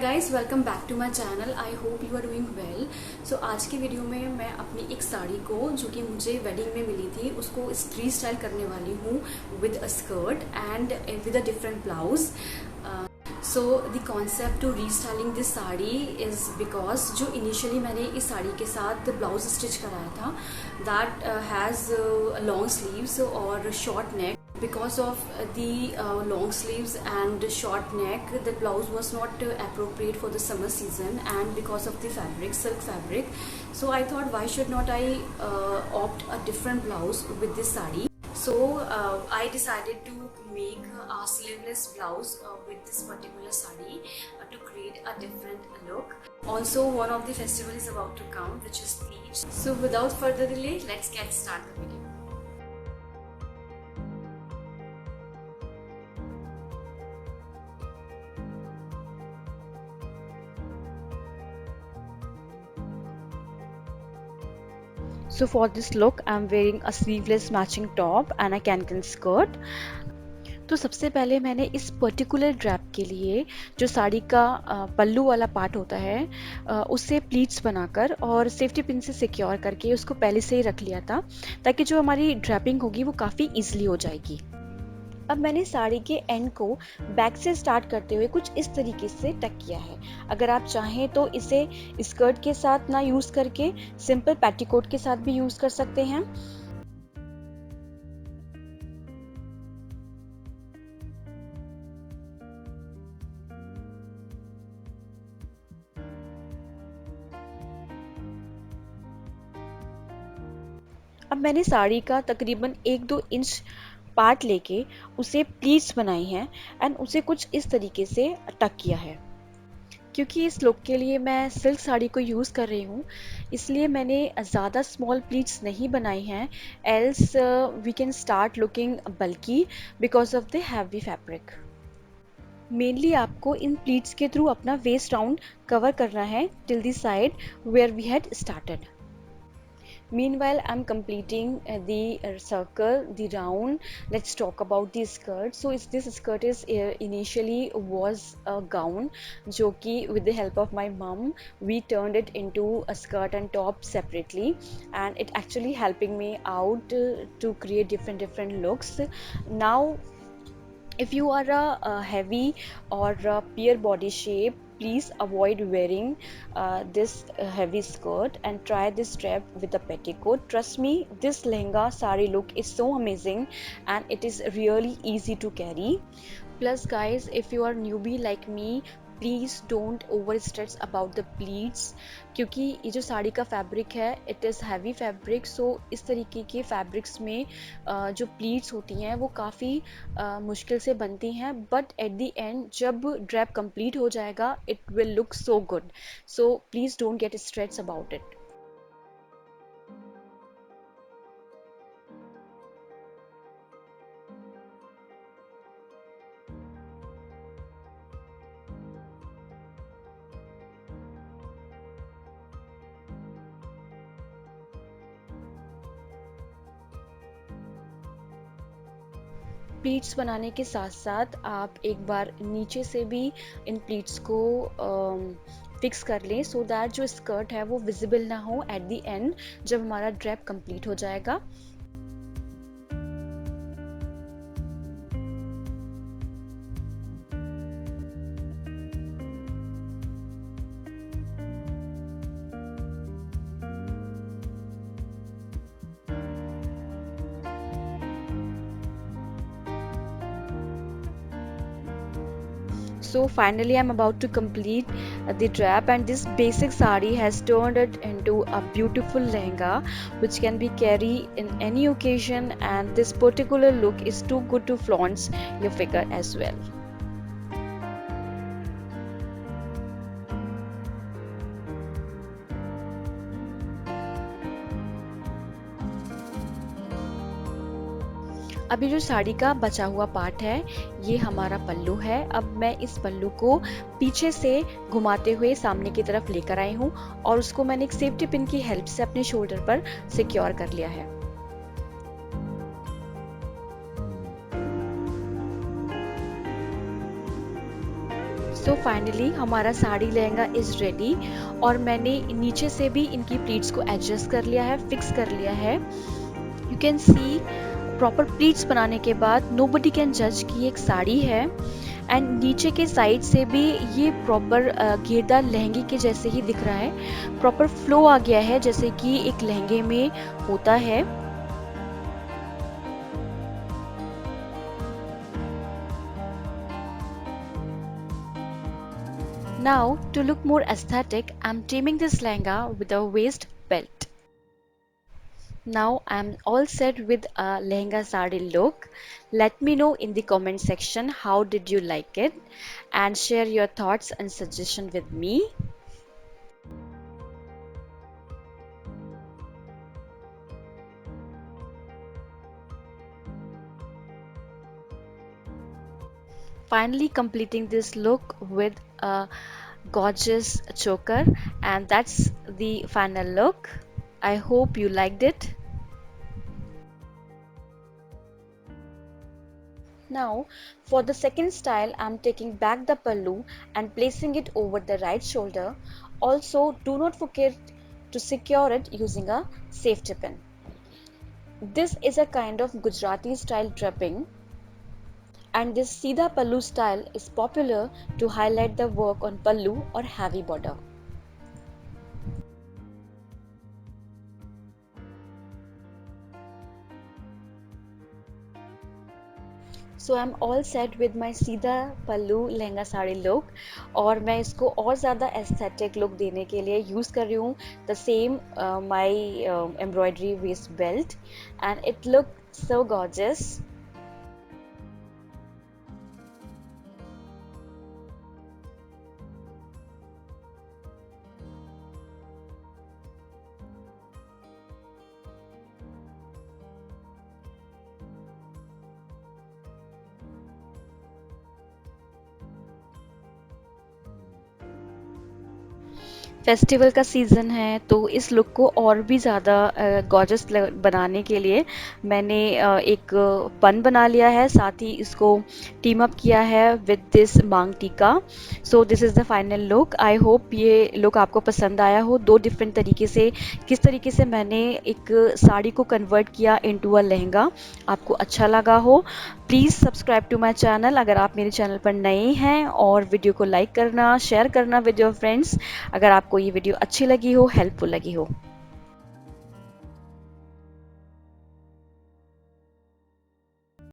Guys welcome back to my channel. I hope you are doing well. So आज की video में मैं अपनी एक साड़ी को जो कि मुझे वेडिंग में मिली थी उसको री स्टाइल करने वाली हूँ with a skirt and with a different blouse. So the concept to restyling this sari is because जो इनिशियली मैंने इस साड़ी के साथ ब्लाउज स्टिच कराया था दैट हैज़ लॉन्ग स्लीव्स और short neck. Because of the long sleeves and short neck, the blouse was not appropriate for the summer season, and because of the fabric, silk fabric, so I thought why should not I opt a different blouse with this sari. So I decided to make a sleeveless blouse with this particular sari to create a different look. Also, one of the festival is about to come, which is Eid. So without further delay, let's get started the video. So for this look, I'm wearing a sleeveless matching top and a cancan skirt. तो सबसे पहले मैंने इस particular drape के लिए जो साड़ी का पल्लू वाला पार्ट होता है उससे प्लीट्स बनाकर और सेफ्टी पिन से सिक्योर करके उसको पहले से ही रख लिया था ताकि जो हमारी ड्रेपिंग होगी वो काफ़ी ईजिली हो जाएगी। अब मैंने साड़ी के एंड को बैक से स्टार्ट करते हुए कुछ इस तरीके से टक किया है। अगर आप चाहें तो इसे स्कर्ट के साथ ना यूज़ करके सिंपल पेटीकोट के साथ भी यूज़ कर सकते हैं। अब मैंने साड़ी का तकरीबन 1-2 इंच पार्ट लेके उसे प्लीट्स बनाई हैं एंड उसे कुछ इस तरीके से टक किया है। क्योंकि इस लुक के लिए मैं सिल्क साड़ी को यूज़ कर रही हूँ इसलिए मैंने ज़्यादा स्मॉल प्लीट्स नहीं बनाई हैं, else we can start looking bulky because of the heavy fabric. Mainly आपको इन प्लीट्स के थ्रू अपना वेस्ट राउंड कवर करना है till the side where we had started. Meanwhile, I'm completing the circle, the round. Let's talk about the skirt. So, this skirt is initially was a gown, जो कि with the help of my mom, we turned it into a skirt and top separately, and it actually helping me out to create different looks. Now, if you are a heavy or a pear body shape, please avoid wearing this heavy skirt and try this strap with a petticoat. Trust me, this lehenga sari look is so amazing and it is really easy to carry. Plus guys, if you are newbie like me, please don't over stress about the pleats क्योंकि ये जो साड़ी का fabric है it is heavy fabric. सो इस तरीके के fabrics में जो प्लीट्स होती हैं वो काफ़ी मुश्किल से बनती हैं, बट एट द एंड जब ड्रेप कंप्लीट हो जाएगा it will look so good. So please don't get stress about it. Pleats बनाने के साथ साथ आप एक बार नीचे से भी इन प्लीट्स को फिक्स कर लें सो दैट जो स्कर्ट है वो विजिबल ना हो एट द एंड जब हमारा ड्रेप कंप्लीट हो जाएगा. So finally I'm about to complete the drap, and this basic sari has turned it into a beautiful lehenga which can be carried in any occasion, and this particular look is too good to flaunt your figure as well. अभी जो साड़ी का बचा हुआ part है ये हमारा पल्लू है. अब मैं इस पल्लू को पीछे से घुमाते हुए सामने की तरफ लेकर आई हूँ और उसको मैंने एक सेफ्टी पिन की हेल्प से अपने शोल्डर पर सिक्योर कर लिया है. सो फाइनली हमारा साड़ी लहंगा इज़ रेडी और मैंने नीचे से भी इनकी प्लीट्स को एडजस्ट कर लिया है, फिक्स कर लिया है। You can see proper pleats बनाने के बाद नोबडी कैन जज कि ये एक साड़ी है। एंड नीचे के साइड से भी ये प्रॉपर घेरदार लहंगे के जैसे ही दिख रहा है, प्रॉपर फ्लो आ गया है जैसे कि एक लहंगे में होता है। Now, to look more aesthetic, I'm trimming this lehenga with a waist belt. Now I'm all set with a lehenga sari look. Let me know in the comment section how did you like it and share your thoughts and suggestion with me. Finally completing this look with a gorgeous choker, and that's the final look. I hope you liked it. Now for the second style, I'm taking back the pallu and placing it over the right shoulder. Also, do not forget to secure it using a safety pin. This is a kind of Gujarati style draping, and this Sida Pallu style is popular to highlight the work on pallu or heavy border. So I am all set with my सीधा पल्लू lehenga sari look, और मैं इसको और ज़्यादा aesthetic look देने के लिए use कर रही हूँ the same my embroidery waste belt, and it look so gorgeous. Festival का सीज़न है तो इस लुक को और भी ज़्यादा गॉर्जस बनाने के लिए मैंने एक पन बना लिया है, साथ ही इसको टीम अप किया है विद दिस मांग टीका। So this is the final look. I hope ये लुक आपको पसंद आया हो। दो डिफरेंट तरीके से किस तरीके से मैंने एक साड़ी को कन्वर्ट किया इनटू अ लहंगा, आपको अच्छा लगा हो। Please subscribe to my channel अगर आप मेरे चैनल पर नए हैं, और वीडियो को लाइक करना, शेयर करना विद योर फ्रेंड्स अगर आपको ये वीडियो अच्छी लगी हो, हेल्पफुल लगी हो।